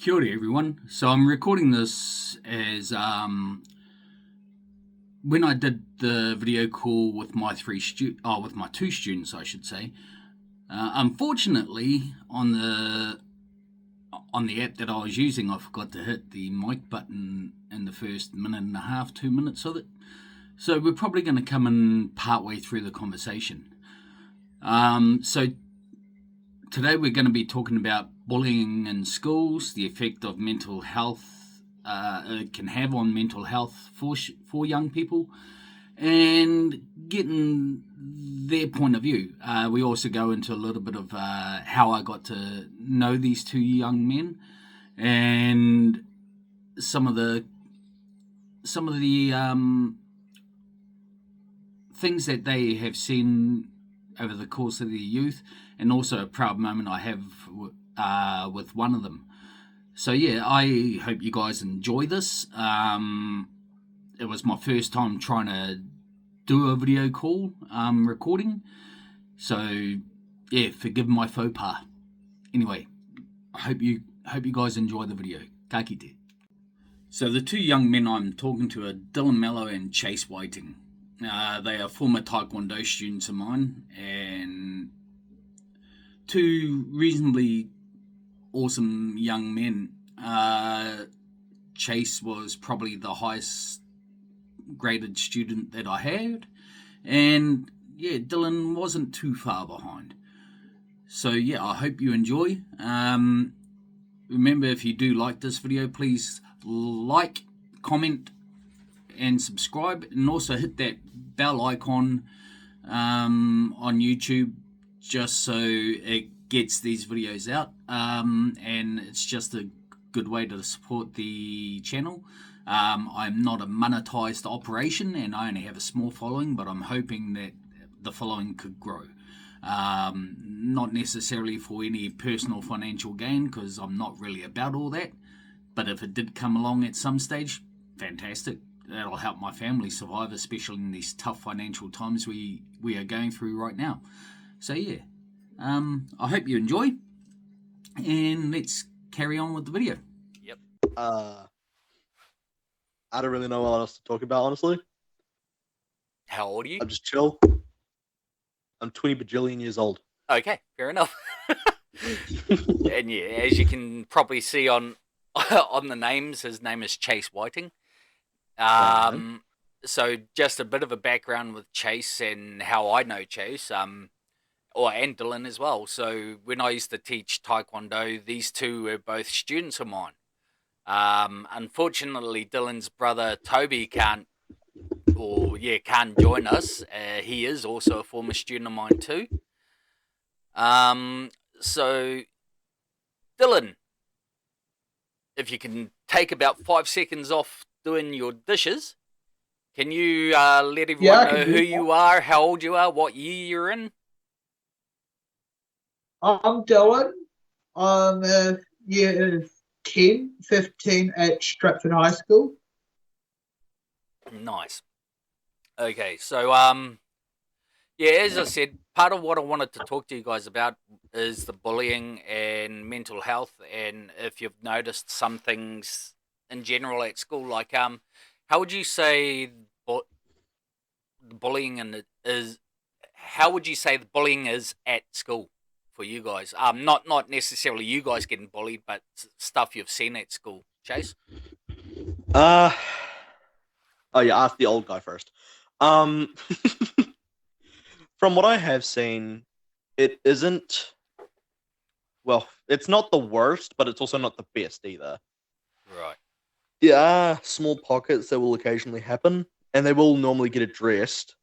Kia ora, everyone. So I'm recording this as when I did the video call with my with my two students, I should say. Unfortunately, on the app that I was using, I forgot to hit the mic button in the first minute and a half, 2 minutes of it. So we're probably going to come in partway through the conversation. So today we're going to be talking about bullying in schools, the effect of mental health it can have on mental health for young people, and getting their point of view. We also go into a little bit of how I got to know these two young men, and some of the things that they have seen over the course of their youth, and also a proud moment I have with one of them. So yeah, I hope you guys enjoy this. It was my first time trying to do a video call recording, so yeah, forgive my faux pas. Anyway, I hope you guys enjoy the video. Ka kite. So the two young men I'm talking to are Dylan Mello and Chase Whiting. They are former Taekwondo students of mine, and two reasonably awesome young men. Chase was probably the highest graded student that I had, and yeah, Dylan wasn't too far behind. So yeah, I hope you enjoy. Remember, if you do like this video, please like, comment, and subscribe, and also hit that bell icon on YouTube, just so it gets these videos out, and it's just a good way to support the channel. I'm not a monetized operation, and I only have a small following, but I'm hoping that the following could grow. Not necessarily for any personal financial gain, because I'm not really about all that, but if it did come along at some stage, fantastic. That'll help my family survive, especially in these tough financial times we are going through right now. So yeah, I hope you enjoy, and let's carry on with the video. Yep. I don't really know what else to talk about, honestly. How old are you? I'm just chill. I'm 20 bajillion years old. Okay, fair enough. And yeah, as you can probably see on the names, his name is Chase Whiting. So just a bit of a background with Chase and how I know Chase, and Dylan as well. So when I used to teach Taekwondo, these two were both students of mine. Unfortunately, Dylan's brother Toby can't join us. He is also a former student of mine too. So Dylan, if you can take about 5 seconds off doing your dishes, can you let everyone know who you are, how old you are, what year you're in? I'm Dylan. I'm year 10, 15 at Stratford High School. Nice. Okay, so yeah, as I said, part of what I wanted to talk to you guys about is the bullying and mental health, and if you've noticed some things in general at school, like how would you say the bullying is? How would you say the bullying is at school for you guys? Not necessarily you guys getting bullied, but stuff you've seen at school. Chase? Oh yeah, ask the old guy first. From what I have seen, it isn't, well, it's not the worst, but it's also not the best either. Right. There are small pockets that will occasionally happen, and they will normally get addressed.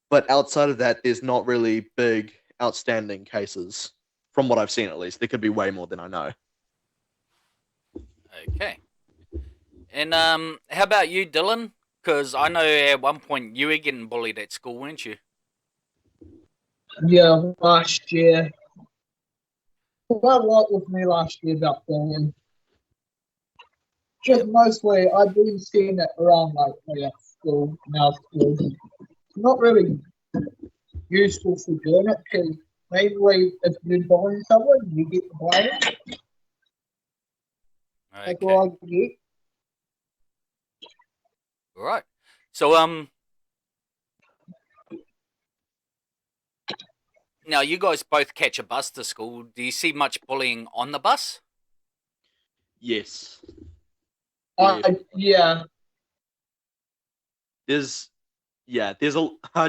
But outside of that, there's not really big, outstanding cases. From what I've seen, at least. There could be way more than I know. Okay. And how about you, Dylan? Because I know at one point you were getting bullied at school, weren't you? Yeah, last year. Quite a lot with me last year about bullying. Just mostly, I've been seeing it around like at school, in our school. It's not really useful for doing it, because mainly if you're bullying someone, you get the blame. That's Okay. all I get. All right. So now you guys both catch a bus to school. Do you see much bullying on the bus? Yes. Yeah. There's I'd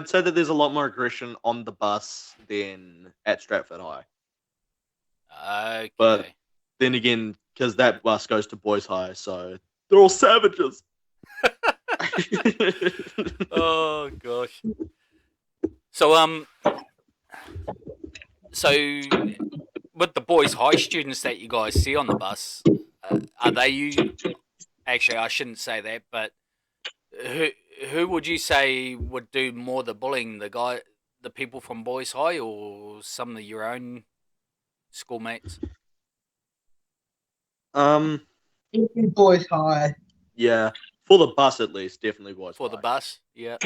say that there's a lot more aggression on the bus than at Stratford High. Okay. But then again, because that bus goes to Boys High, so they're all savages. Oh gosh. So so with the Boys High students that you guys see on the bus, are they you? Actually, I shouldn't say that, but who would you say would do more the bullying? The people from Boys High, or some of your own schoolmates? Definitely Boys High. Yeah, for the bus at least, definitely Boys For the High. bus, yeah,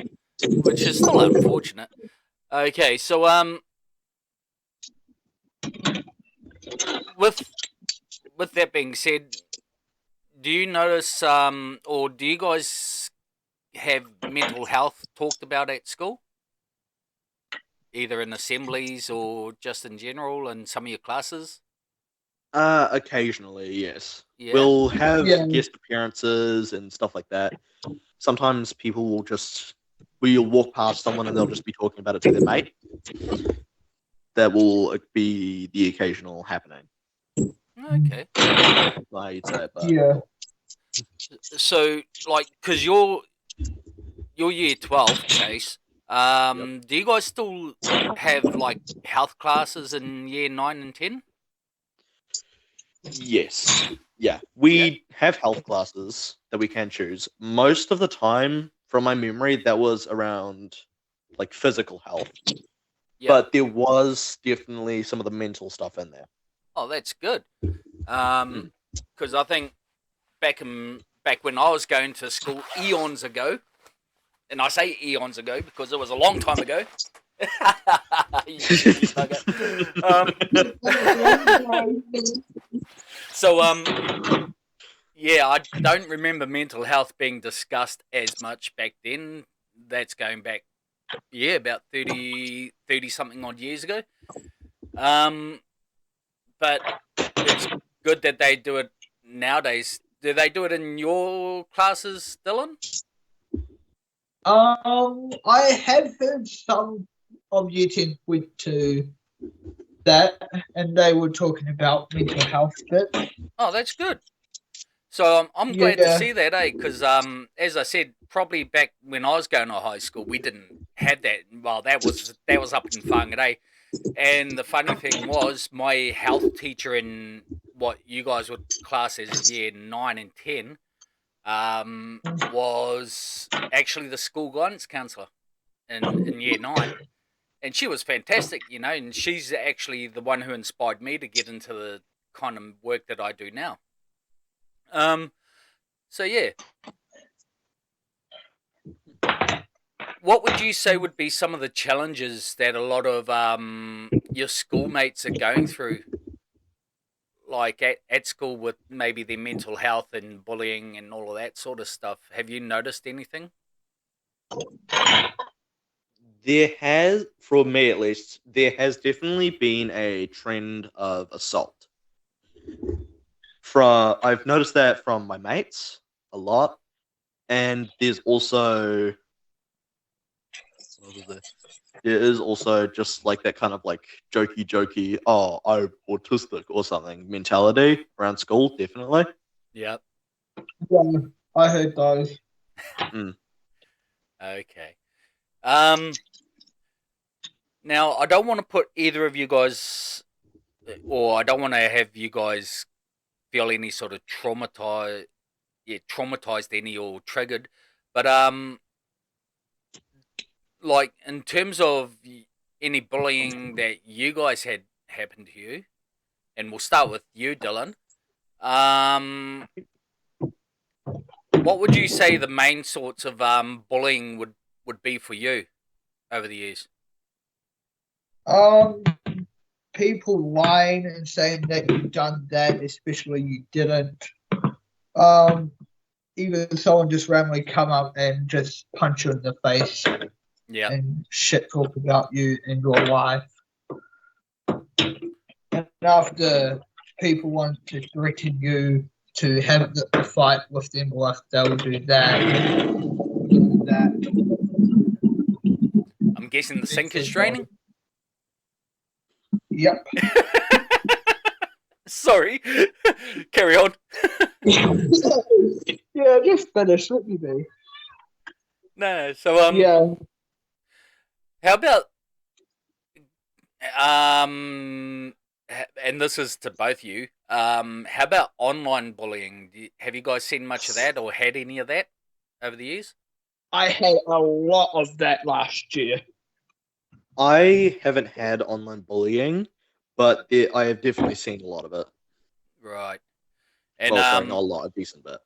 which is still unfortunate. Okay, so with that being said, do you notice or do you guys have mental health talked about at school, either in assemblies or just in general in some of your classes? Occasionally, yes. Yeah. We'll have Yeah. guest appearances and stuff like that. Sometimes people will we'll walk past someone and they'll just be talking about it to their mate. That will be the occasional happening. Okay. I'd say, but Yeah. So, like, because you're year 12, Chase. Do you guys still have like health classes in year 9 and 10? yes. Yeah. We have health classes that we can choose. Most of the time, from my memory, that was around like physical health. Yeah. But there was definitely some of the mental stuff in there. Oh, that's good. Because I think back when I was going to school eons ago, and I say eons ago because it was a long time ago. You cheeky bugger. So yeah, I don't remember mental health being discussed as much back then. That's going back, yeah, about 30 something odd years ago. But it's good that they do it nowadays. Do they do it in your classes, Dylan? I have heard some of Year 10 went to that, and they were talking about mental health bit. Oh, that's good. So I'm glad to Yeah. see that, eh? Because as I said, probably back when I was going to high school, we didn't have that. Well, that was up in Whangarei. And the funny thing was, my health teacher in what you guys would class as year 9 and 10 was actually the school guidance counsellor in year 9. And she was fantastic, you know, and she's actually the one who inspired me to get into the kind of work that I do now. So yeah. What would you say would be some of the challenges that a lot of your schoolmates are going through, like at school, with maybe their mental health and bullying and all of that sort of stuff? Have you noticed anything? There has, for me at least, there has definitely been a trend of assault. I've noticed that from my mates a lot, and there's also there is also just like that kind of like jokey, oh, I'm autistic or something mentality around school, definitely. Yeah. Yeah, I heard those. Okay. Now I don't want to put either of you guys, or I don't want to have you guys feel any sort of traumatized any or triggered, but like in terms of any bullying that you guys had happen to you, and we'll start with you, Dylan. What would you say the main sorts of bullying would be for you over the years? People lying and saying that you've done that, especially you didn't. Either someone just randomly come up and just punch you in the face Yeah. and shit talk about you and your life. And after people want to threaten you to have the fight with them, or if they'll do that. I'm guessing the sink is draining. Yep. Sorry. Carry on. Yeah, just finish. Let me be. No. So Yeah. how about and this is to both you. How about online bullying? Have you guys seen much of that or had any of that over the years? I had a lot of that last year. I haven't had online bullying, but I have definitely seen a lot of it. Right. And Well, sorry, not a lot, a decent bit.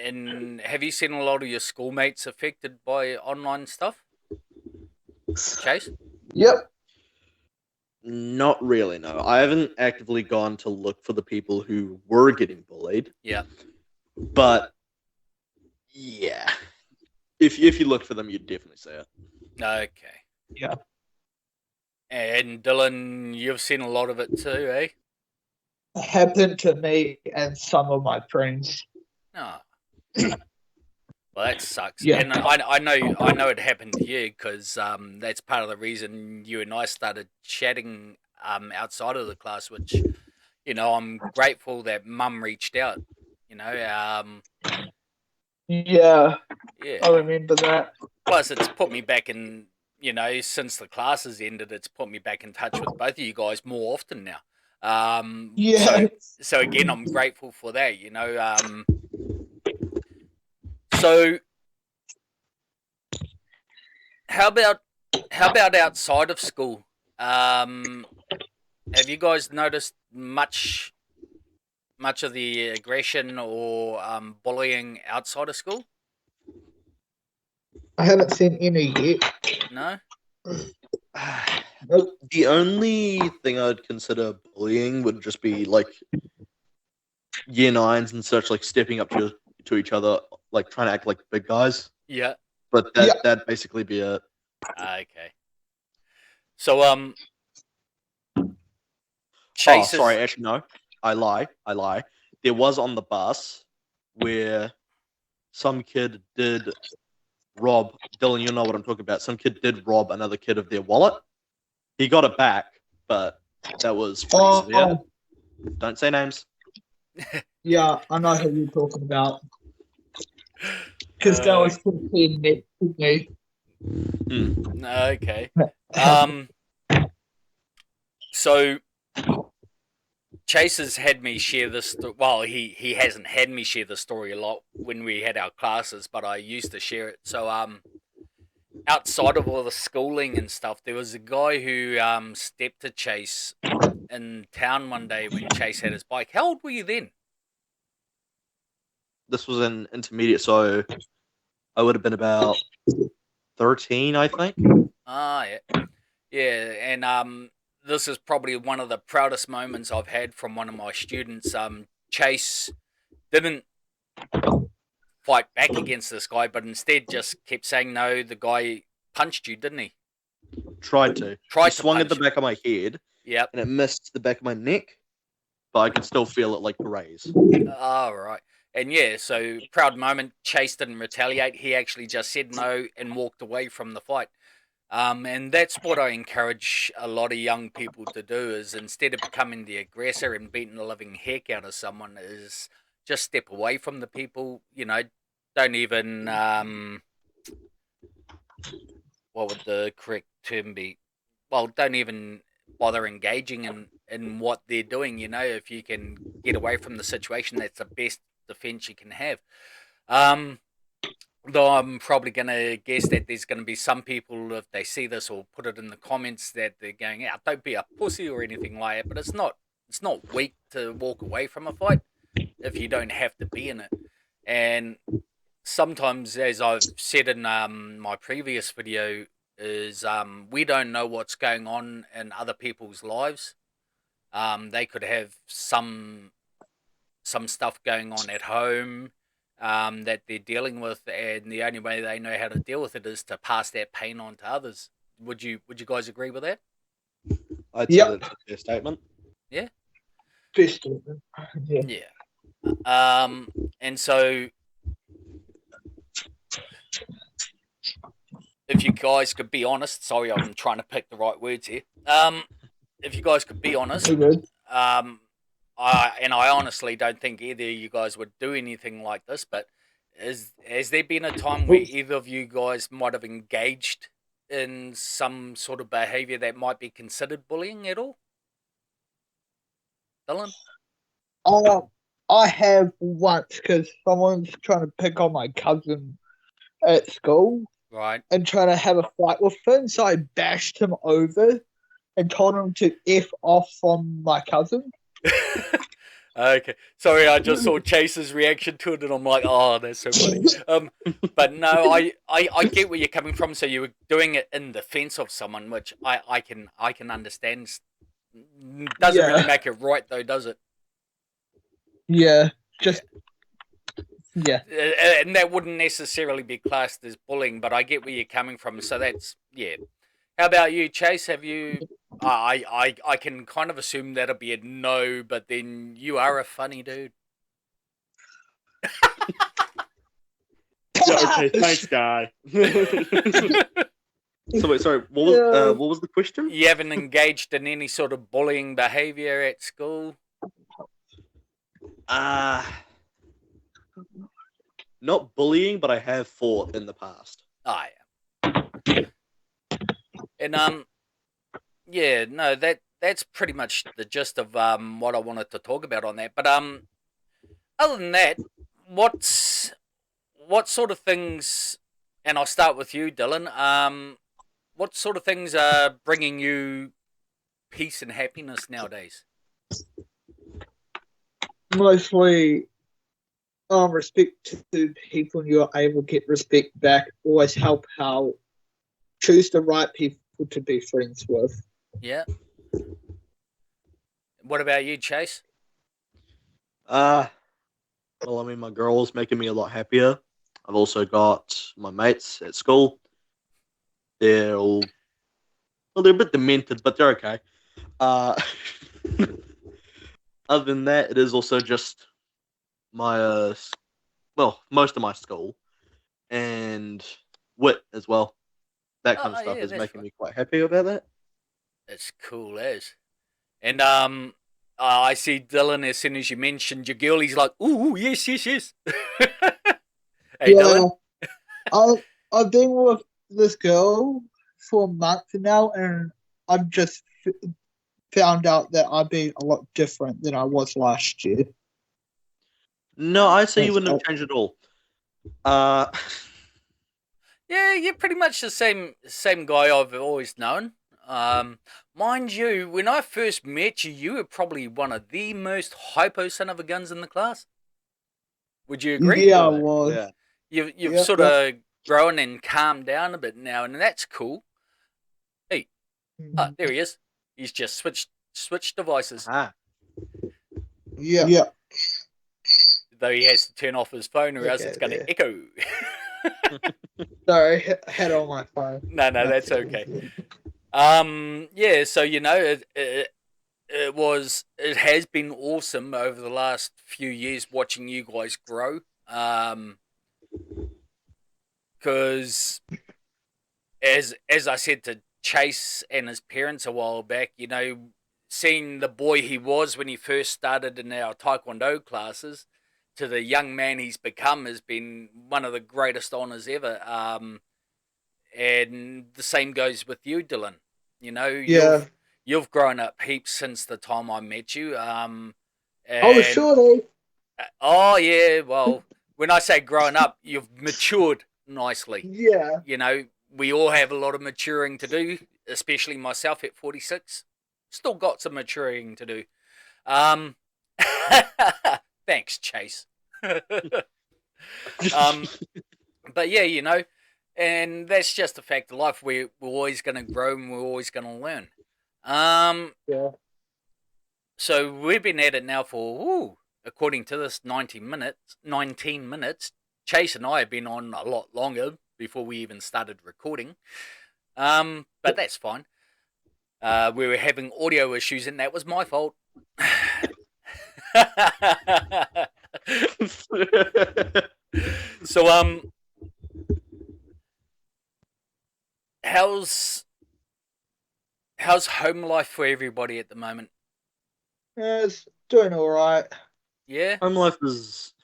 And have you seen a lot of your schoolmates affected by online stuff? Chase? Yep. Not really, no. I haven't actively gone to look for the people who were getting bullied. Yeah. But yeah, if you look for them, you'd definitely see it. Okay. Yeah. And Dylan, you've seen a lot of it too, eh? It happened to me and some of my friends. Oh. Well, that sucks. Yeah. And I know it happened to you because that's part of the reason you and I started chatting outside of the class, which, you know, I'm grateful that Mum reached out. You know, Yeah, yeah. I remember that. Plus, it's put me back in, you know, since the classes ended, it's put me back in touch with both of you guys more often now. Yeah. So again, I'm grateful for that, you know. So how about outside of school? Have you guys noticed much of the aggression or bullying outside of school? I haven't seen any yet. No? Nope. The only thing I'd consider bullying would just be like year nines and such, like stepping up to each other, like trying to act like big guys. Yeah. But that'd basically be it. Okay. So Oh, Chase sorry, actually no. I lie. There was on the bus where some kid did rob, Dylan, you know what I'm talking about. Some kid did rob another kid of their wallet. He got it back, but that was pretty severe. Don't say names. Yeah, I know who you're talking about. Because that was completely next to me. Okay. So Chase has had me share this. Well, he hasn't had me share the story a lot when we had our classes, but I used to share it. So outside of all the schooling and stuff, there was a guy who stepped to Chase in town one day when Chase had his bike. How old were you then? This was in intermediate, so I would have been about 13, I think. Ah, yeah. Yeah, and this is probably one of the proudest moments I've had from one of my students. Chase didn't fight back against this guy, but instead just kept saying no. The guy punched you, didn't he? Tried to. He swung at the back of my head. Yep. And it missed the back of my neck, but I could still feel it like graze. Oh, right. And yeah, so proud moment. Chase didn't retaliate. He actually just said no and walked away from the fight. And that's what I encourage a lot of young people to do is instead of becoming the aggressor and beating the living heck out of someone is just step away from the people, you know, don't even, what would the correct term be? Well, don't even bother engaging in what they're doing, you know, if you can get away from the situation, that's the best defense you can have. Though I'm probably going to guess that there's going to be some people, if they see this or put it in the comments, that they're going, "Yeah, don't be a pussy or anything like that." But it's not weak to walk away from a fight if you don't have to be in it. And sometimes, as I've said in my previous video, is we don't know what's going on in other people's lives. They could have some some stuff going on at home that they're dealing with, and the only way they know how to deal with it is to pass that pain on to others. Would you guys agree with that? I'd say Yep. that's a fair statement. Yeah. Fist. Yeah. Yeah. And so if you guys could be honest, sorry, I'm trying to pick the right words here. If you guys could be honest, Okay. I honestly don't think either of you guys would do anything like this, but has there been a time where either of you guys might have engaged in some sort of behavior that might be considered bullying at all? Dylan? I have once because someone's trying to pick on my cousin at school Right. and trying to have a fight with him, so I bashed him over and told him to F off from my cousin. Okay. Sorry, I just saw Chase's reaction to it and I'm like, oh, that's so funny. But no, I get where you're coming from. So you were doing it in defense of someone, which I can understand. Doesn't really make it right though, does it? Yeah, just yeah. And that wouldn't necessarily be classed as bullying, but I get where you're coming from. So that's, yeah. How about you, Chase? Have you... I can kind of assume that'll be a no, but then you are a funny dude. Yeah, okay, thanks, guy. So wait, sorry. What was the question? You haven't engaged in any sort of bullying behavior at school? Not bullying, but I have fought in the past. Oh, yeah. And yeah, no, that's pretty much the gist of what I wanted to talk about on that. But other than that, what sort of things? And I'll start with you, Dylan. What sort of things are bringing you peace and happiness nowadays? Mostly respect to people, and you're able to get respect back. Always help how choose the right people to be friends with. Yeah. What about you, Chase? Well, I mean, my girl's making me a lot happier. I've also got my mates at school. They're all, well, they're a bit demented, but they're okay. Other than that, it is also just my, most of my school and wit as well. That kind of stuff is making me quite happy about that. That's cool as. And I see Dylan, as soon as you mentioned your girl, he's like, ooh, yes. Hey, Yeah, Dylan? I've been with this girl for a month now, and I've just found out that I've been a lot different than I was last year. No, I'd say you wouldn't have changed at all. Yeah, you're pretty much the same guy I've always known. Mind you, when I first met you, you were probably one of the most hypo son of a guns in the class. Would you agree? Yeah, I was. Yeah. You've sort of grown and calmed down a bit now, and that's cool. Hey, there he is. He's just switched devices. Yeah. Though he has to turn off his phone, or else it's going to echo. Sorry, I had it on my phone. No, that's okay. Yeah, so it has been awesome over the last few years watching you guys grow. Because as I said to Chase and his parents a while back, seeing the boy he was when he first started in our Taekwondo classes to the young man he's become has been one of the greatest honors ever. And the same goes with you, Dylan. You've grown up heaps since the time I met you. Surely. Oh, yeah, well, when I say growing up, you've matured nicely. Yeah. We all have a lot of maturing to do, especially myself at 46. Still got some maturing to do. Thanks, Chase. But yeah, and that's just a fact of life. We're always going to grow and we're always going to learn. Yeah. So we've been at it now for according to this, 19 minutes. Chase and I have been on a lot longer before we even started recording. But that's fine. We were having audio issues, and that was my fault. So, how's home life for everybody at the moment? Yeah, it's doing all right. Yeah, Home life is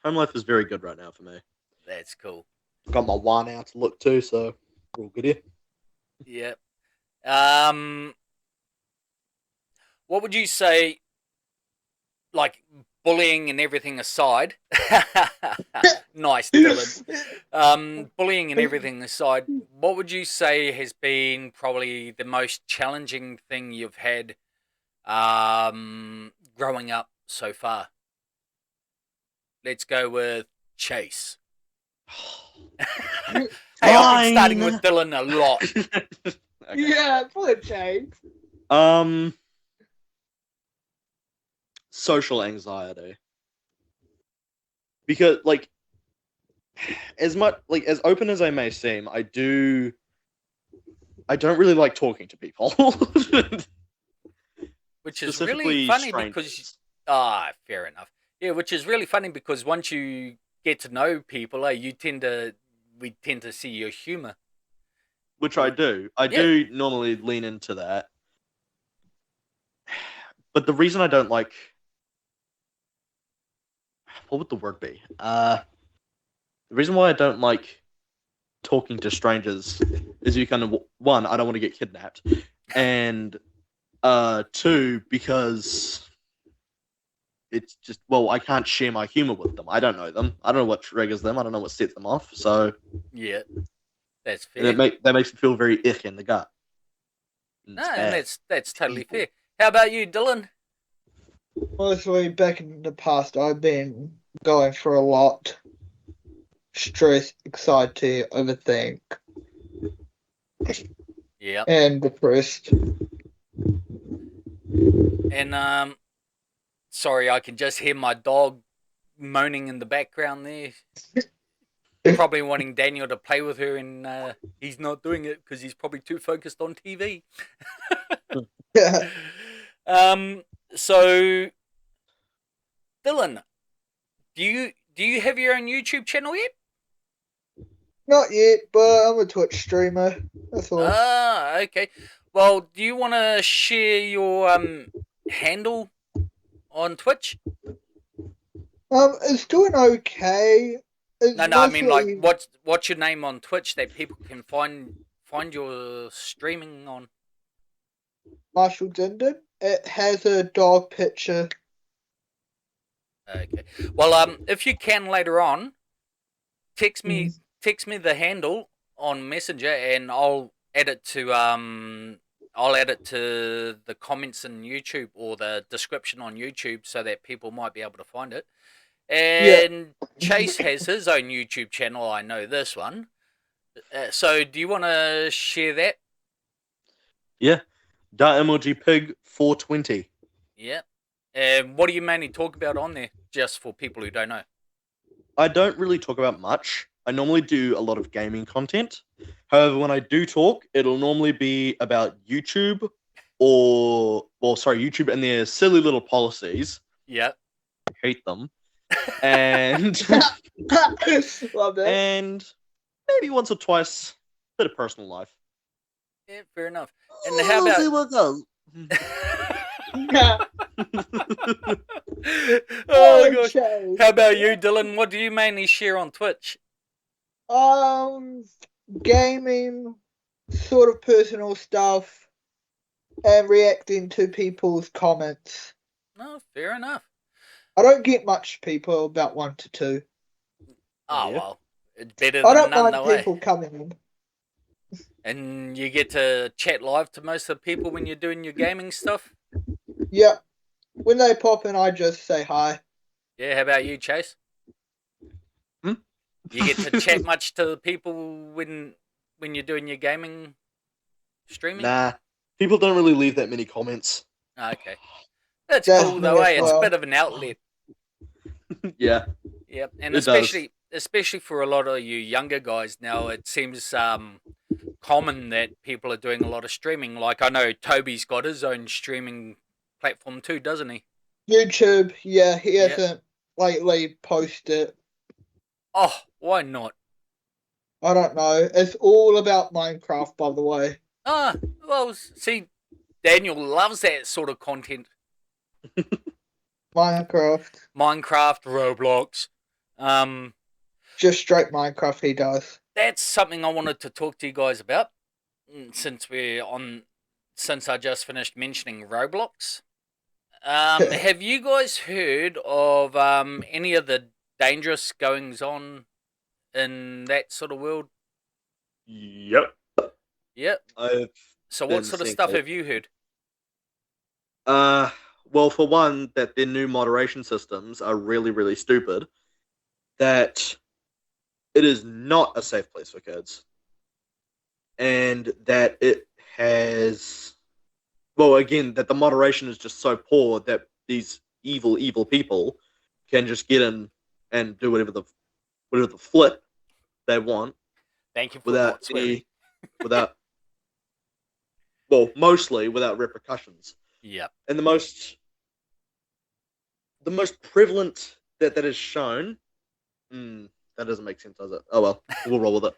very good right now for me. that's cool. Got my wine out to look to, so we're all good here. Yeah. What would you say, like bullying and everything aside? Nice, Dylan. Bullying and everything aside, what would you say has been probably the most challenging thing you've had growing up so far? Let's go with Chase. Hey, I've been starting with Dylan a lot. Okay. Yeah, poor Jake. Social anxiety. Because as open as I may seem, I don't really like talking to people. Which is really funny because fair enough. Yeah, which is really funny because once you get to know people, we tend to see your humor. Which I do. I do normally lean into that. But the reason I don't like, what would the word be? The reason why I don't like talking to strangers is I don't want to get kidnapped, and two, because it's just, I can't share my humor with them. I don't know them. I don't know what triggers them. I don't know what sets them off. So yeah, that's fair. That makes me feel very ick in the gut. And that's totally fair. How about you, Dylan? Honestly, back in the past, I've been going through a lot. Stress, anxiety, overthink. Yeah. And depressed. And sorry, I can just hear my dog moaning in the background there. Probably wanting Daniel to play with her, and he's not doing it because he's probably too focused on TV. Yeah. So Dylan, do you have your own YouTube channel yet? Not yet, but I'm a Twitch streamer. That's all. Ah, okay. Well, do you want to share your handle on Twitch? It's doing okay. It's No, I mean mostly like what's your name on Twitch that people can find your streaming on? Marshall Dinden. It has a dog picture. Okay. Well, if you can later on, text me the handle on Messenger, and I'll add it to the comments in YouTube or the description on YouTube so that people might be able to find it. And Chase has his own YouTube channel. I know this one. So do you want to share that? Yeah. Emoji Pig 420. Yeah. And what do you mainly talk about on there, just for people who don't know? I don't really talk about much. I normally do a lot of gaming content. However, when I do talk, it'll normally be about YouTube YouTube and their silly little policies. Yeah. I hate them. And Love that. And maybe once or twice, a bit of personal life. Yeah, fair enough. And how about oh gosh. How about you, Dylan? What do you mainly share on Twitch? Gaming, sort of personal stuff, and reacting to people's comments. No, fair enough. I don't get much people, about 1 to 2. Oh, Yeah. well, it's better I than don't none, mind no way. people coming in. And you get to chat live to most of the people when you're doing your gaming stuff? Yeah. When they pop in, I just say hi. Yeah, how about you, Chase? Hmm? You get to chat much to the people when you're doing your gaming streaming? Nah. People don't really leave that many comments. Okay. That's That's cool, me though, as eh? It's well. a bit of an outlet. Yeah, Yep, and it does. especially for a lot of you younger guys now, it seems common that people are doing a lot of streaming. Like I know Toby's got his own streaming platform too, doesn't he? YouTube, yeah, he Yeah. hasn't lately posted. Oh, why not? I don't know. It's all about Minecraft, by the way. Ah, well, see, Daniel loves that sort of content. Minecraft. Minecraft, Roblox. Just straight Minecraft he does. That's something I wanted to talk to you guys about since I just finished mentioning Roblox. Have you guys heard of any of the dangerous goings on in that sort of world? Yep. Yep. I've So been what sort of seeing stuff it. have you heard? Well, for one, that their new moderation systems are really, really stupid. That it is not a safe place for kids, and that it has, well, again, that the moderation is just so poor that these evil people can just get in and do whatever the flip they want Thank you for without not swearing. without, well, mostly without repercussions. Yep. And the most prevalent that is shown, that doesn't make sense, does it? Oh well, we'll roll with it.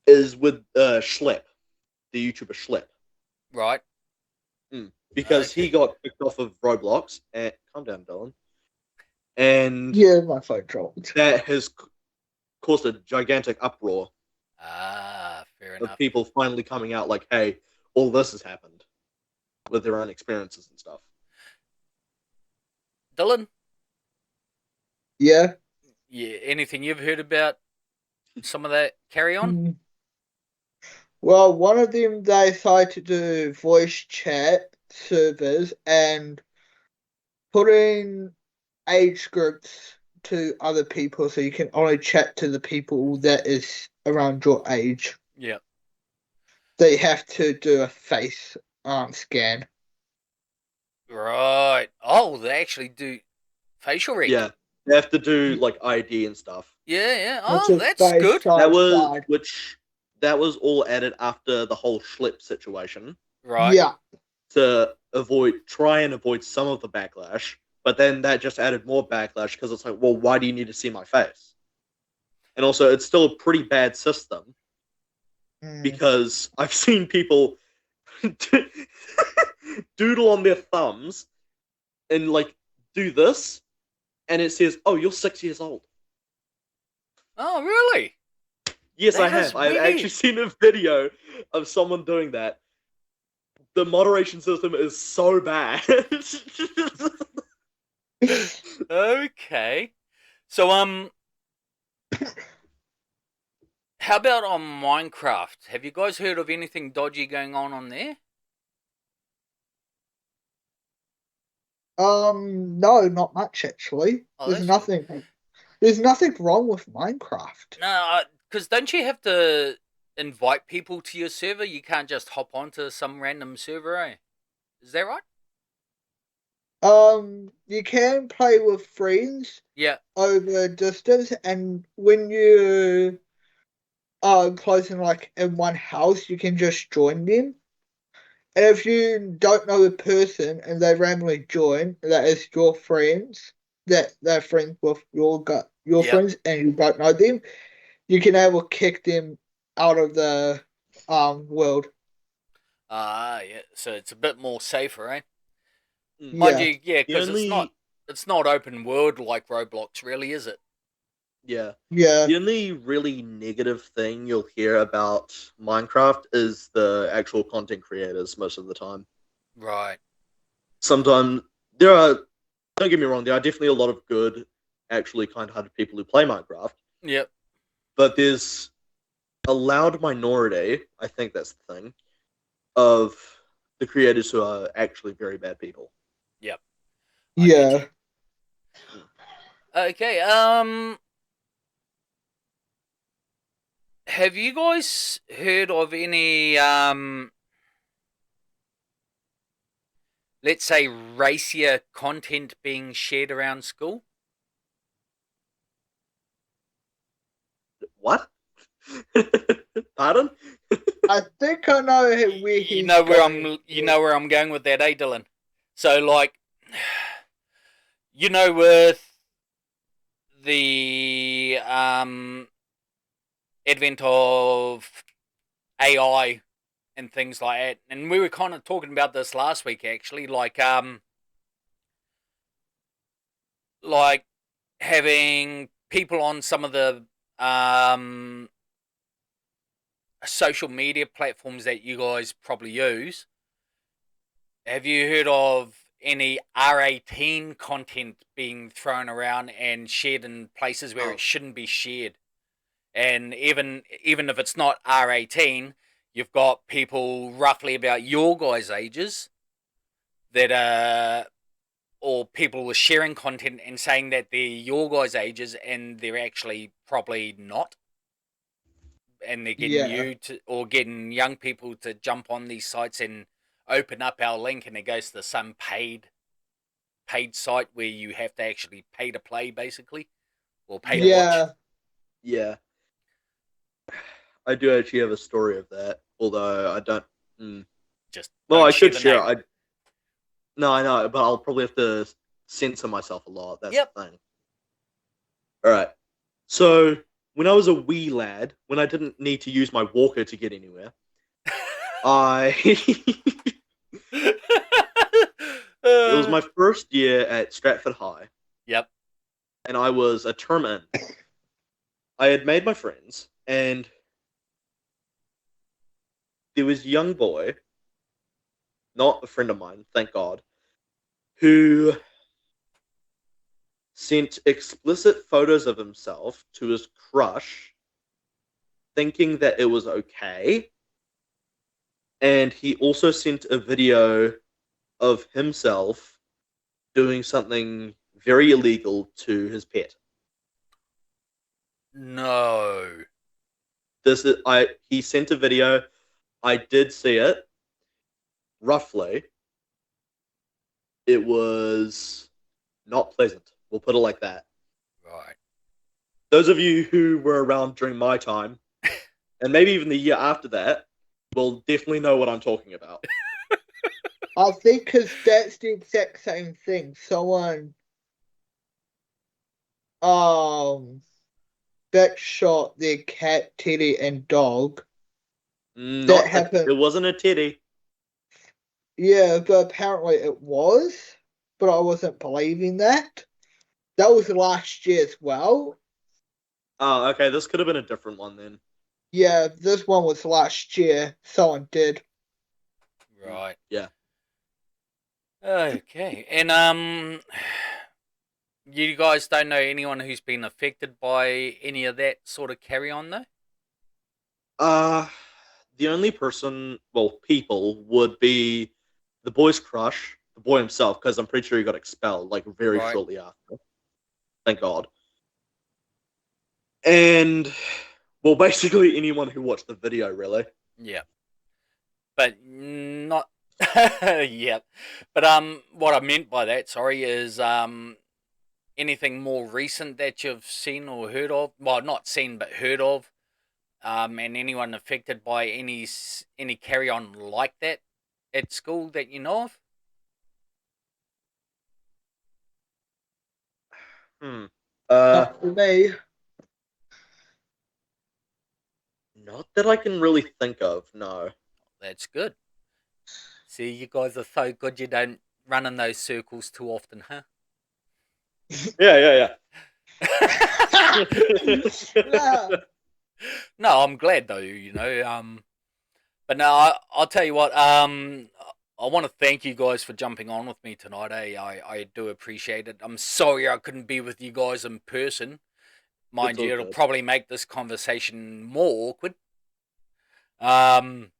Is with Schlep, the YouTuber Schlep, Right. because Okay. he got kicked off of Roblox. And calm down, Dylan. And Yeah, my phone dropped. that has caused a gigantic uproar Ah, fair of enough. people finally coming out like, "Hey, all this has happened," with their own experiences and stuff. Dylan, Yeah. yeah, anything you've heard about some of that carry on? Mm. Well, one of them they decided to do voice chat servers and putting age groups to other people so you can only chat to the people that is around your age. Yeah. They have to do a face scan. Right. Oh, they actually do facial rec. Yeah, they have to do like ID and stuff. Yeah, yeah. Which Oh, is that's face good. side That was all added after the whole Schlep situation Right. Yeah. to try and avoid some of the backlash. But then that just added more backlash because it's like, well, why do you need to see my face? And also, it's still a pretty bad system because I've seen people doodle on their thumbs and like do this, and it says, "Oh, you're 6 years old." Oh, really? Yes, I That is have. I've weird. actually seen a video of someone doing that. The moderation system is so bad. Okay. So, how about on Minecraft? Have you guys heard of anything dodgy going on there? No, not much actually. Oh, There's that's good. nothing. There's nothing wrong with Minecraft. No, because don't you have to invite people to your server? You can't just hop onto some random server, eh? Is that right? You can play with friends Yeah. over distance, and when you are close in like in one house, you can just join them. And if you don't know the person and they randomly join, that is your friends, that they're friends with your Yep. friends, and you don't know them, you can able to kick them out of the world. Ah, yeah. So it's a bit more safer, eh? Mm. Mind Yeah. you, yeah, The because only it's not open world like Roblox, really, is it? yeah, Yeah. the only really negative thing you'll hear about Minecraft is the actual content creators most of the time. Right. Sometimes there are, don't get me wrong, there are definitely a lot of good, actually kind-hearted people who play Minecraft, Yep. but there's a loud minority, I think that's the thing, of the creators who are actually very bad people. Yep. I get Yeah. you. Okay. Have you guys heard of any let's say, racier content being shared around school? What? Pardon? I think I know where You he's know where going. you know where I'm going with that, eh, Dylan? So, like, with the advent of AI and things like that, and we were kind of talking about this last week, actually, like having people on some of the social media platforms that you guys probably use. Have you heard of any R18 content being thrown around and shared in places where Oh. it shouldn't be shared? And even if it's not R18, you've got people roughly about your guys' ages that are, or people were sharing content and saying that they're your guys' ages and they're actually probably not. And they're getting Yeah. getting young people to jump on these sites and open up our link, and it goes to some paid site where you have to actually pay to play, basically, or pay to watch. Yeah. Yeah. I do actually have a story of that, although I don't. Just Well, don't I share could the share. name. No, I know, but I'll probably have to censor myself a lot. That's Yep. the thing. All right. So when I was a wee lad, when I didn't need to use my walker to get anywhere, I it was my first year at Stratford High, Yep. and I was a term in. I had made my friends, and there was a young boy, not a friend of mine, thank God, who sent explicit photos of himself to his crush, thinking that it was okay. And he also sent a video of himself doing something very illegal to his pet. No. He sent a video. I did see it. Roughly, it was not pleasant. We'll put it like that. Right. Those of you who were around during my time, and maybe even the year after that, will definitely know what I'm talking about. I think because that's the exact same thing. Someone that shot their cat, teddy, and dog. That happened. It wasn't a teddy. Yeah, but apparently it was. But I wasn't believing that. That was last year as well. Oh, okay. This could have been a different one then. Yeah, this one was last year. Someone did. Right. Yeah. Okay. And you guys don't know anyone who's been affected by any of that sort of carry on, though? The only people would be the boy's crush, the boy himself, because I'm pretty sure he got expelled like very Right. shortly after. Thank God. And well, basically anyone who watched the video, really. Yeah. But not. Yeah. But what I meant by that, sorry, is anything more recent that you've seen or heard of? Well, not seen but heard of. And anyone affected by any carry on like that at school that you know of? Not for me. Not that I can really think of. No. That's good. See, you guys are so good you don't run in those circles too often, huh? Yeah. Yeah. No, I'm glad though, but no, I'll tell you what, I want to thank you guys for jumping on with me tonight. I do appreciate it. I'm sorry I couldn't be with you guys in person. Mind all you, it'll good. probably make this conversation more awkward. But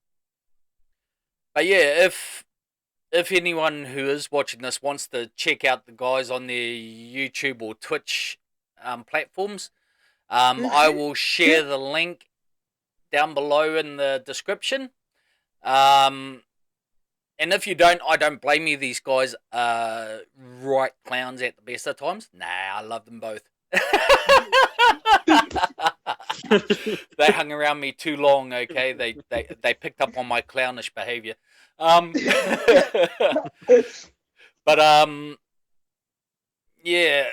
yeah, if anyone who is watching this wants to check out the guys on their YouTube or Twitch platforms, I will share the link down below in the description. And if you don't, I don't blame you. These guys are right clowns at the best of times. Nah, I love them both. They hung around me too long, okay? They picked up on my clownish behavior. But yeah,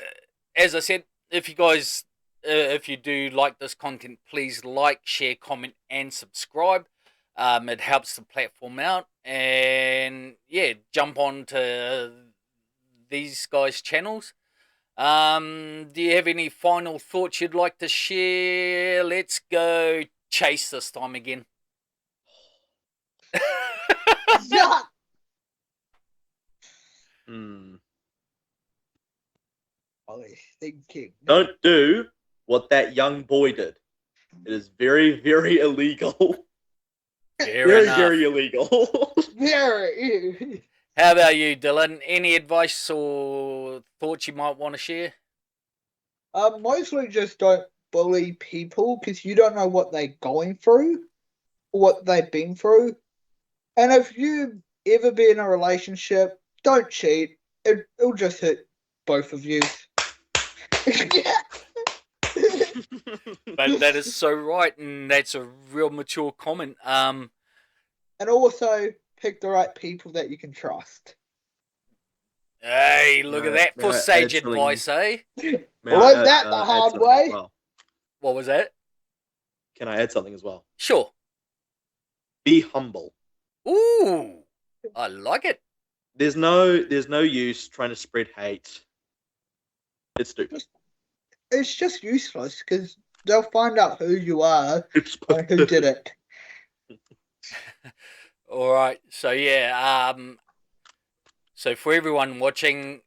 as I said, if you guys if you do like this content, please like, share, comment, and subscribe. It helps the platform out, and yeah, jump on to these guys' channels. Do you have any final thoughts you'd like to share? Let's go Chase this time again. Yeah. I was thinking. Don't do what that young boy did. It is very, very illegal. Fair enough. Very illegal. Very. How about you, Dylan? Any advice or thoughts you might want to share? Mostly just don't bully people because you don't know what they're going through or what they've been through. And if you ever be in a relationship, don't cheat. It'll just hurt both of you. But that is so right, and that's a real mature comment. And also pick the right people that you can trust. Hey, look at that for sage actually- advice, eh? Learn that the hard way. Well. What was that? Can I add something as well? Sure. Be humble. Ooh, I like it. There's no use trying to spread hate. It's stupid. It's just useless because they'll find out who you are It's and who did it. All right. So yeah. So for everyone watching,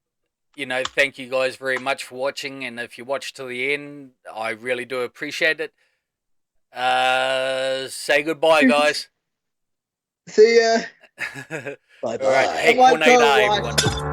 thank you guys very much for watching, and if you watch to the end, I really do appreciate it. Say goodbye, guys. See ya. Bye All right. bye. Hey, Bye-bye, Cornada, everyone. everyone.